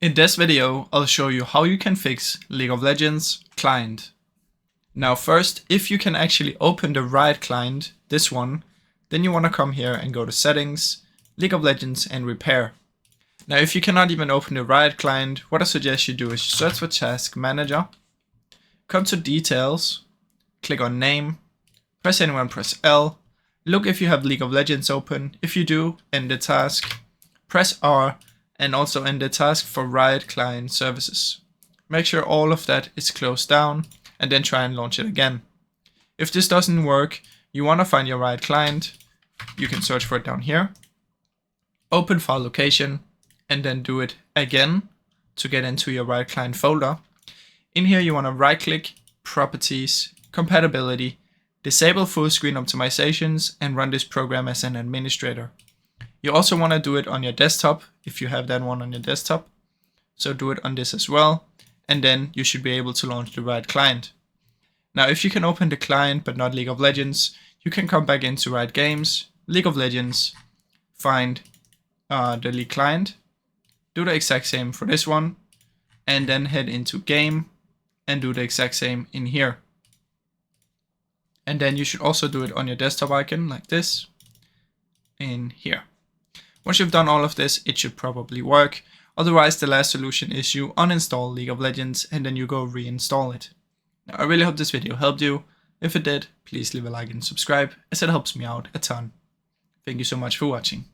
In this video, I'll show you how you can fix League of Legends client. Now first, if you can actually open the right client, this one, then you want to come here and go to Settings, League of Legends and Repair. Now if you cannot even open the right client, what I suggest you do is search for Task Manager, come to Details, click on Name, press N1, press L, look if you have League of Legends open. If you do, end the task, press R, and also end the task for Riot Client Services. Make sure all of that is closed down and then try and launch it again. If this doesn't work, you want to find your Riot client. You can search for it down here. Open file location and then do it again to get into your Riot client folder. In here you want to right click, Properties, Compatibility, disable full screen optimizations and run this program as an administrator. You also want to do it on your desktop if you have that one on your desktop. So do it on this as well, and then you should be able to launch the Riot client. Now if you can open the client but not League of Legends, you can come back into Riot Games, League of Legends, find the League client, do the exact same for this one, and then head into Game and do the exact same in here. And then you should also do it on your desktop icon like this, in here. Once you've done all of this, it should probably work. Otherwise, the last solution is you uninstall League of Legends and then you go reinstall it. Now, I really hope this video helped you. If it did, please leave a like and subscribe, as it helps me out a ton. Thank you so much for watching.